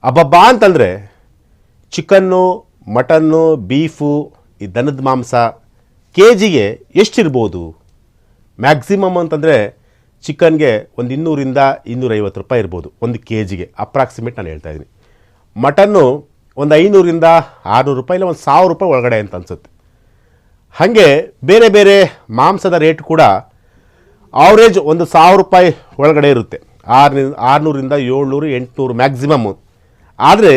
ಅಬ್ಬಬ್ಬಾ ಅಂತಂದರೆ chicken, mutton, beef, ಈ ದನದ ಮಾಂಸ ಕೆ ಜಿಗೆ ಎಷ್ಟಿರ್ಬೋದು? ಮ್ಯಾಕ್ಸಿಮಮ್ ಅಂತಂದರೆ ಚಿಕನ್ಗೆ ಒಂದು 200ರಿಂದ 250 ರೂಪಾಯಿ ಇರ್ಬೋದು ಒಂದು ಕೆ ಜಿಗೆ, ಅಪ್ರಾಕ್ಸಿಮೇಟ್ ನಾನು ಹೇಳ್ತಾ ಇದ್ದೀನಿ. ಮಟನ್ನು ಒಂದು 500ರಿಂದ 600 ರೂಪಾಯಿ, ಇಲ್ಲ ಒಂದು 1000 ರೂಪಾಯಿ ಒಳಗಡೆ ಅಂತ ಅನಿಸುತ್ತೆ. ಹಾಗೆ ಬೇರೆ ಬೇರೆ ಮಾಂಸದ ರೇಟ್ ಕೂಡ ಆವ್ರೇಜ್ ಒಂದು 1000 ರೂಪಾಯಿ ಒಳಗಡೆ ಇರುತ್ತೆ. 600ರಿಂದ 700, 800 ಮ್ಯಾಕ್ಸಿಮಮ್ಮು. ಆದರೆ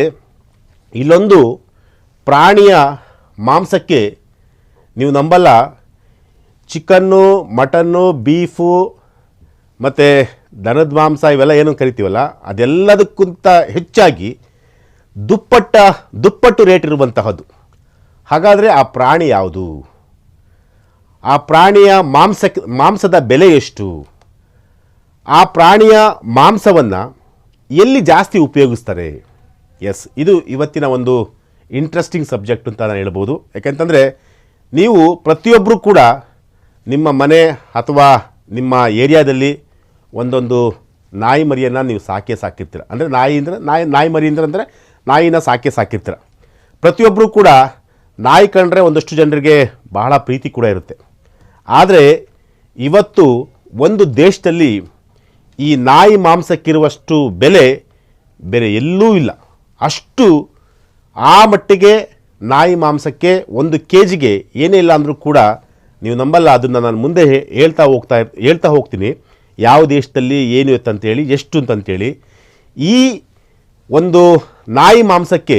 ಇಲ್ಲೊಂದು ಪ್ರಾಣಿಯ ಮಾಂಸಕ್ಕೆ ನೀವು ನಂಬಲ್ಲ, ಚಿಕನ್ನು, ಮಟನ್ನು, ಬೀಫು ಮತ್ತು ದನದ ಮಾಂಸ ಇವೆಲ್ಲ ಏನು ಕರಿತೀವಲ್ಲ, ಅದೆಲ್ಲದಕ್ಕಿಂತ ಹೆಚ್ಚಾಗಿ ದುಪ್ಪಟ್ಟು ರೇಟ್ ಇರುವಂತಹದ್ದು. ಹಾಗಾದರೆ ಆ ಪ್ರಾಣಿ ಯಾವುದು? ಆ ಪ್ರಾಣಿಯ ಮಾಂಸದ ಬೆಲೆ ಎಷ್ಟು? ಆ ಪ್ರಾಣಿಯ ಮಾಂಸವನ್ನು ಎಲ್ಲಿ ಜಾಸ್ತಿ ಉಪಯೋಗಿಸ್ತಾರೆ? ಎಸ್, ಇದು ಇವತ್ತಿನ ಒಂದು ಇಂಟ್ರೆಸ್ಟಿಂಗ್ ಸಬ್ಜೆಕ್ಟ್ ಅಂತ ನಾನು ಹೇಳ್ಬೋದು. ಯಾಕೆಂತಂದರೆ ನೀವು ಪ್ರತಿಯೊಬ್ಬರೂ ಕೂಡ ನಿಮ್ಮ ಮನೆ ಅಥವಾ ನಿಮ್ಮ ಏರಿಯಾದಲ್ಲಿ ಒಂದೊಂದು ನಾಯಿ ಮರಿಯನ್ನು ನೀವು ಸಾಕಿರ್ತೀರ. ಅಂದರೆ ನಾಯಿ ಮರಿ ಅಂದರೆ ನಾಯಿನ ಸಾಕಿರ್ತೀರ. ಪ್ರತಿಯೊಬ್ಬರೂ ಕೂಡ ನಾಯಿ ಕಂಡ್ರೆ ಒಂದಷ್ಟು ಜನರಿಗೆ ಬಹಳ ಪ್ರೀತಿ ಕೂಡ ಇರುತ್ತೆ. ಆದರೆ ಇವತ್ತು ಒಂದು ದೇಶದಲ್ಲಿ ಈ ನಾಯಿ ಮಾಂಸಕ್ಕಿರುವಷ್ಟು ಬೆಲೆ ಬೇರೆ ಎಲ್ಲೂ ಇಲ್ಲ. ಅಷ್ಟು ಆ ಮಟ್ಟಿಗೆ ನಾಯಿ ಮಾಂಸಕ್ಕೆ ಒಂದು ಕೆ ಜಿಗೆ ಏನೇ ಇಲ್ಲ ಅಂದರೂ ಕೂಡ ನೀವು ನಂಬಲ್ಲ. ಅದನ್ನು ನಾನು ಮುಂದೆ ಹೇಳ್ತಾ ಹೋಗ್ತೀನಿ ಯಾವ ದೇಶದಲ್ಲಿ ಏನು ಅಂತಂತೇಳಿ, ಎಷ್ಟು ಅಂತಂತೇಳಿ. ಈ ಒಂದು ನಾಯಿ ಮಾಂಸಕ್ಕೆ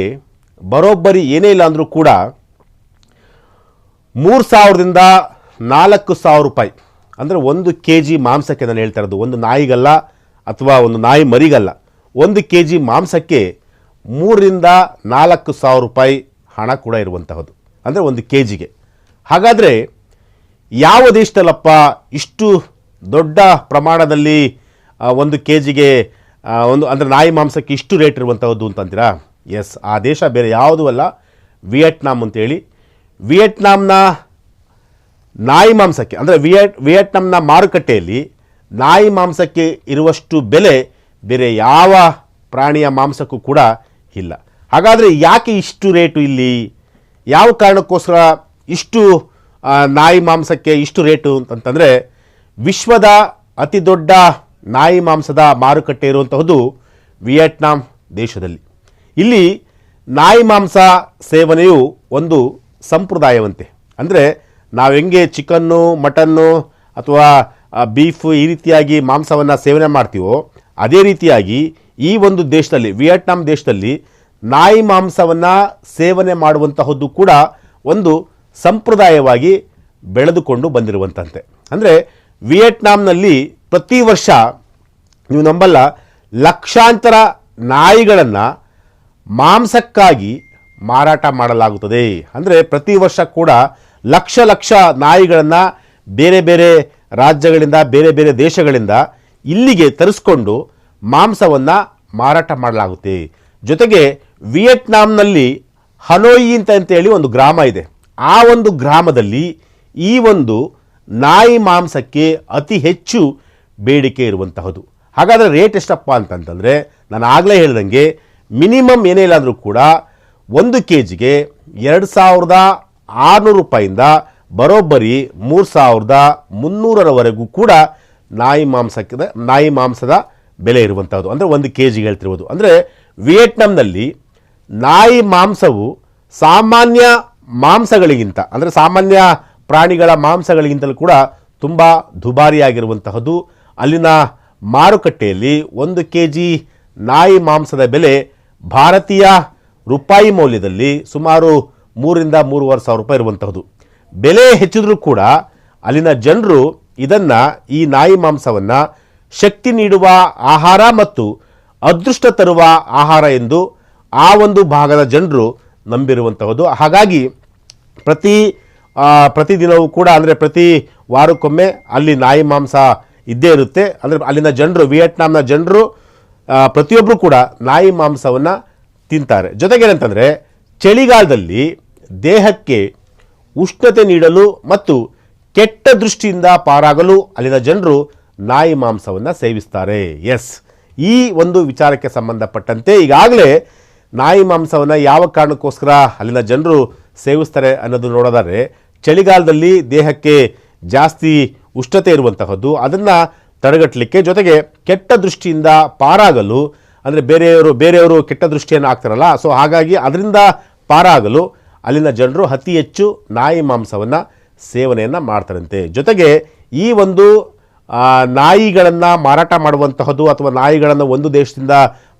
ಬರೋಬ್ಬರಿ ಏನೇ ಇಲ್ಲ ಅಂದರೂ ಕೂಡ 3000ರಿಂದ 4000 ರೂಪಾಯಿ, ಅಂದರೆ ಒಂದು ಕೆ ಜಿ ಮಾಂಸಕ್ಕೆ ನಾನು ಹೇಳ್ತಾ ಇರೋದು, ಒಂದು ನಾಯಿಗಲ್ಲ ಅಥವಾ ಒಂದು ನಾಯಿ ಮರಿಗಲ್ಲ, ಒಂದು ಕೆ ಜಿ ಮಾಂಸಕ್ಕೆ 3ರಿಂದ 4000 ರೂಪಾಯಿ ಹಣ ಕೂಡ ಇರುವಂತಹದ್ದು, ಅಂದರೆ ಒಂದು ಕೆ ಜಿಗೆ. ಹಾಗಾದರೆ ಯಾವ ದೇಶದಲ್ಲಪ್ಪ ಇಷ್ಟು ದೊಡ್ಡ ಪ್ರಮಾಣದಲ್ಲಿ ಒಂದು ಕೆ ಜಿಗೆ ಅಂದರೆ ನಾಯಿ ಮಾಂಸಕ್ಕೆ ಇಷ್ಟು ರೇಟ್ ಇರುವಂಥದ್ದು ಅಂತಂತೀರಾ? ಎಸ್, ಆ ದೇಶ ಬೇರೆ ಯಾವುದೂ ಅಲ್ಲ, ವಿಯೆಟ್ನಾಂ ಅಂತೇಳಿ. ವಿಯೆಟ್ನಾಂನ ನಾಯಿ ಮಾಂಸಕ್ಕೆ ಅಂದರೆ ವಿಯೆಟ್ನಾಂನ ಮಾರುಕಟ್ಟೆಯಲ್ಲಿ ನಾಯಿ ಮಾಂಸಕ್ಕೆ ಇರುವಷ್ಟು ಬೆಲೆ ಬೇರೆ ಯಾವ ಪ್ರಾಣಿಯ ಮಾಂಸಕ್ಕೂ ಕೂಡ ಇಲ್ಲ. ಹಾಗಾದರೆ ಯಾಕೆ ಇಷ್ಟು ರೇಟು ಇಲ್ಲಿ? ಯಾವ ಕಾರಣಕ್ಕೋಸ್ಕರ ಇಷ್ಟು ನಾಯಿ ಮಾಂಸಕ್ಕೆ ಇಷ್ಟು ರೇಟು ಅಂತಂದರೆ, ವಿಶ್ವದ ಅತಿ ದೊಡ್ಡ ನಾಯಿ ಮಾಂಸದ ಮಾರುಕಟ್ಟೆ ಇರುವಂತಹದ್ದು ವಿಯೆಟ್ನಾಂ ದೇಶದಲ್ಲಿ. ಇಲ್ಲಿ ನಾಯಿ ಮಾಂಸ ಸೇವನೆಯು ಒಂದು ಸಂಪ್ರದಾಯವಂತೆ. ಅಂದರೆ ನಾವು ಹೆಂಗೆ ಚಿಕನ್ನು, ಮಟನ್ನು ಅಥವಾ ಬೀಫು ಈ ರೀತಿಯಾಗಿ ಮಾಂಸವನ್ನು ಸೇವನೆ ಮಾಡ್ತೀವೋ, ಅದೇ ರೀತಿಯಾಗಿ ಈ ಒಂದು ದೇಶದಲ್ಲಿ, ವಿಯೆಟ್ನಾಂ ದೇಶದಲ್ಲಿ ನಾಯಿ ಮಾಂಸವನ್ನು ಸೇವನೆ ಮಾಡುವಂತಹದ್ದು ಕೂಡ ಒಂದು ಸಂಪ್ರದಾಯವಾಗಿ ಬೆಳೆದುಕೊಂಡು ಬಂದಿರುವಂಥಂತೆ. ಅಂದರೆ ವಿಯೆಟ್ನಾಂನಲ್ಲಿ ಪ್ರತಿ ವರ್ಷ ನೀವು ನಂಬಲ್ಲ, ಲಕ್ಷಾಂತರ ನಾಯಿಗಳನ್ನು ಮಾಂಸಕ್ಕಾಗಿ ಮಾರಾಟ ಮಾಡಲಾಗುತ್ತದೆ. ಅಂದರೆ ಪ್ರತಿ ವರ್ಷ ಕೂಡ ಲಕ್ಷ ನಾಯಿಗಳನ್ನು ಬೇರೆ ಬೇರೆ ರಾಜ್ಯಗಳಿಂದ, ಬೇರೆ ಬೇರೆ ದೇಶಗಳಿಂದ ಇಲ್ಲಿಗೆ ತರಿಸ್ಕೊಂಡು ಮಾಂಸವನ್ನು ಮಾರಾಟ ಮಾಡಲಾಗುತ್ತೆ. ಜೊತೆಗೆ ವಿಯೆಟ್ನಾಂನಲ್ಲಿ ಹನೋಯಿ ಅಂತೇಳಿ ಒಂದು ಗ್ರಾಮ ಇದೆ. ಆ ಒಂದು ಗ್ರಾಮದಲ್ಲಿ ಈ ಒಂದು ನಾಯಿ ಮಾಂಸಕ್ಕೆ ಅತಿ ಹೆಚ್ಚು ಬೇಡಿಕೆ ಇರುವಂತಹದ್ದು. ಹಾಗಾದರೆ ರೇಟ್ ಎಷ್ಟಪ್ಪ ಅಂತಂತಂದರೆ, ನಾನು ಆಗಲೇ ಹೇಳ್ದಂಗೆ ಮಿನಿಮಮ್ ಏನೇ ಇಲ್ಲ ಅಂದರೂ ಕೂಡ ಒಂದು ಕೆ ಜಿಗೆ 2600 ರೂಪಾಯಿಂದ ಬರೋಬ್ಬರಿ 3300ರವರೆಗೂ ಕೂಡ ನಾಯಿ ಮಾಂಸದ ಬೆಲೆ ಇರುವಂಥದ್ದು. ಅಂದರೆ ಒಂದು ಕೆ ಜಿಗೆ ಹೇಳ್ತಿರ್ಬೋದು. ಅಂದರೆ ವಿಯೆಟ್ನಾಂನಲ್ಲಿ ನಾಯಿ ಮಾಂಸವು ಸಾಮಾನ್ಯ ಮಾಂಸಗಳಿಗಿಂತ, ಅಂದರೆ ಸಾಮಾನ್ಯ ಪ್ರಾಣಿಗಳ ಮಾಂಸಗಳಿಗಿಂತಲೂ ಕೂಡ ತುಂಬ ದುಬಾರಿಯಾಗಿರುವಂತಹದ್ದು. ಅಲ್ಲಿನ ಮಾರುಕಟ್ಟೆಯಲ್ಲಿ ಒಂದು ಕೆ ಜಿ ನಾಯಿ ಮಾಂಸದ ಬೆಲೆ ಭಾರತೀಯ ರೂಪಾಯಿ ಮೌಲ್ಯದಲ್ಲಿ ಸುಮಾರು 3ರಿಂದ 3,500 ರೂಪಾಯಿ ಇರುವಂತಹದ್ದು. ಬೆಲೆ ಹೆಚ್ಚಿದ್ರೂ ಕೂಡ ಅಲ್ಲಿನ ಜನರು ಈ ನಾಯಿ ಮಾಂಸವನ್ನು ಶಕ್ತಿ ನೀಡುವ ಆಹಾರ ಮತ್ತು ಅದೃಷ್ಟ ತರುವ ಆಹಾರ ಎಂದು ಆ ಒಂದು ಭಾಗದ ಜನರು ನಂಬಿರುವಂತಹದ್ದು. ಹಾಗಾಗಿ ಪ್ರತಿದಿನವೂ ಕೂಡ, ಅಂದರೆ ಪ್ರತಿ ವಾರಕ್ಕೊಮ್ಮೆ ಅಲ್ಲಿ ನಾಯಿ ಮಾಂಸ ಇದ್ದೇ ಇರುತ್ತೆ. ಅಂದರೆ ಅಲ್ಲಿನ ಜನರು, ವಿಯೆಟ್ನಾಂನ ಜನರು ಪ್ರತಿಯೊಬ್ಬರು ಕೂಡ ನಾಯಿ ಮಾಂಸವನ್ನು ತಿಂತಾರೆ. ಜೊತೆಗೇನಂತಂದರೆ ಚಳಿಗಾಲದಲ್ಲಿ ದೇಹಕ್ಕೆ ಉಷ್ಣತೆ ನೀಡಲು ಮತ್ತು ಕೆಟ್ಟ ದೃಷ್ಟಿಯಿಂದ ಪಾರಾಗಲು ಅಲ್ಲಿನ ಜನರು ನಾಯಿ ಮಾಂಸವನ್ನು ಸೇವಿಸ್ತಾರೆ. ಎಸ್, ಈ ಒಂದು ವಿಚಾರಕ್ಕೆ ಸಂಬಂಧಪಟ್ಟಂತೆ ಈಗಾಗಲೇ ನಾಯಿ ಮಾಂಸವನ್ನು ಯಾವ ಕಾರಣಕ್ಕೋಸ್ಕರ ಅಲ್ಲಿನ ಜನರು ಸೇವಿಸ್ತಾರೆ ಅನ್ನೋದು ನೋಡೋದಾದ್ರೆ, ಚಳಿಗಾಲದಲ್ಲಿ ದೇಹಕ್ಕೆ ಜಾಸ್ತಿ ಉಷ್ಣತೆ ಇರುವಂತಹದ್ದು, ಅದನ್ನು ತಡೆಗಟ್ಟಲಿಕ್ಕೆ, ಜೊತೆಗೆ ಕೆಟ್ಟ ದೃಷ್ಟಿಯಿಂದ ಪಾರಾಗಲು, ಅಂದರೆ ಬೇರೆಯವರು ಕೆಟ್ಟ ದೃಷ್ಟಿಯನ್ನು ಹಾಕ್ತಾರಲ್ಲ, ಸೊ ಹಾಗಾಗಿ ಅದರಿಂದ ಪಾರಾಗಲು ಅಲ್ಲಿನ ಜನರು ಅತಿ ಹೆಚ್ಚು ನಾಯಿ ಮಾಂಸವನ್ನು ಸೇವನೆಯನ್ನು ಮಾಡ್ತಾರಂತೆ. ಜೊತೆಗೆ ಈ ಒಂದು ನಾಯಿಗಳನ್ನು ಮಾರಾಟ ಮಾಡುವಂತಹದ್ದು ಅಥವಾ ನಾಯಿಗಳನ್ನು ಒಂದು ದೇಶದಿಂದ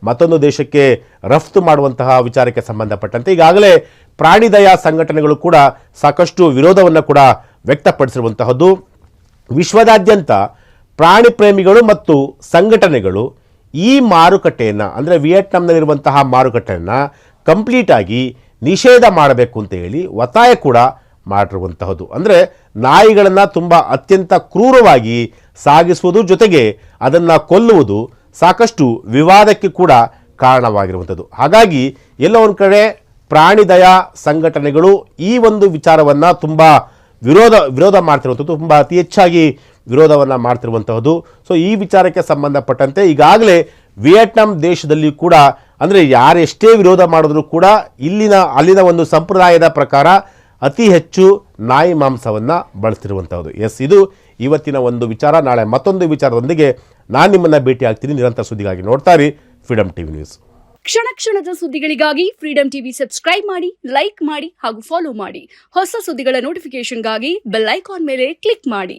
ಮತ್ತೊಂದು ದೇಶಕ್ಕೆ ರಫ್ತು ಮಾಡುವಂತಹ ವಿಚಾರಕ್ಕೆ ಸಂಬಂಧಪಟ್ಟಂತೆ ಈಗಾಗಲೇ ಪ್ರಾಣಿದಯಾ ಸಂಘಟನೆಗಳು ಕೂಡ ಸಾಕಷ್ಟು ವಿರೋಧವನ್ನು ಕೂಡ ವ್ಯಕ್ತಪಡಿಸಿರುವಂತಹದ್ದು. ವಿಶ್ವದಾದ್ಯಂತ ಪ್ರಾಣಿ ಪ್ರೇಮಿಗಳು ಮತ್ತು ಸಂಘಟನೆಗಳು ಈ ಮಾರುಕಟ್ಟೆಯನ್ನು, ಅಂದರೆ ವಿಯೆಟ್ನಾಂನಲ್ಲಿರುವಂತಹ ಮಾರುಕಟ್ಟೆಯನ್ನು ಕಂಪ್ಲೀಟಾಗಿ ನಿಷೇಧ ಮಾಡಬೇಕು ಅಂತ ಹೇಳಿ ಒತ್ತಾಯ ಕೂಡ ಮಾಡಿರುವಂತಹದ್ದು. ಅಂದರೆ ನಾಯಿಗಳನ್ನು ತುಂಬ ಅತ್ಯಂತ ಕ್ರೂರವಾಗಿ ಸಾಗಿಸುವುದು, ಜೊತೆಗೆ ಅದನ್ನು ಕೊಲ್ಲುವುದು ಸಾಕಷ್ಟು ವಿವಾದಕ್ಕೆ ಕೂಡ ಕಾರಣವಾಗಿರುವಂಥದ್ದು. ಹಾಗಾಗಿ ಎಲ್ಲೋ ಒಂದು ಕಡೆ ಪ್ರಾಣಿದಯಾ ಸಂಘಟನೆಗಳು ಈ ಒಂದು ವಿಚಾರವನ್ನು ತುಂಬ ವಿರೋಧ ಮಾಡ್ತಿರುವಂಥದ್ದು, ತುಂಬ ಅತಿ ಹೆಚ್ಚಾಗಿ ವಿರೋಧವನ್ನು ಮಾಡ್ತಿರುವಂತಹದ್ದು. ಸೊ ಈ ವಿಚಾರಕ್ಕೆ ಸಂಬಂಧಪಟ್ಟಂತೆ ಈಗಾಗಲೇ ವಿಯೆಟ್ನಾಂ ದೇಶದಲ್ಲಿ ಕೂಡ, ಅಂದರೆ ಯಾರೆಷ್ಟೇ ವಿರೋಧ ಮಾಡಿದ್ರು ಕೂಡ ಅಲ್ಲಿನ ಒಂದು ಸಂಪ್ರದಾಯದ ಪ್ರಕಾರ ಅತಿ ಹೆಚ್ಚು ನಾಯಿ ಮಾಂಸವನ್ನು ಬಳಸ್ತಿರುವಂಥದ್ದು. ಇದು ಇವತ್ತಿನ ಒಂದು ವಿಚಾರ. ನಾಳೆ ಮತ್ತೊಂದು ವಿಚಾರದೊಂದಿಗೆ ನಾನು ನಿಮ್ಮನ್ನು ಭೇಟಿ ಆಗ್ತೀನಿ. ನಿರಂತರ ಸುದ್ದಿಗಾಗಿ ನೋಡ್ತಾ ಇರಿ ಫ್ರೀಡಮ್ ಟಿವಿ ನ್ಯೂಸ್. ಕ್ಷಣ ಕ್ಷಣದ ಸುದ್ದಿಗಳಿಗಾಗಿ ಫ್ರೀಡಮ್ ಟಿವಿ ಸಬ್ಸ್ಕ್ರೈಬ್ ಮಾಡಿ, ಲೈಕ್ ಮಾಡಿ ಹಾಗೂ ಫಾಲೋ ಮಾಡಿ. ಹೊಸ ಸುದ್ದಿಗಳ ನೋಟಿಫಿಕೇಶನ್ಗಾಗಿ ಬೆಲ್ ಐಕಾನ್ ಮೇಲೆ ಕ್ಲಿಕ್ ಮಾಡಿ.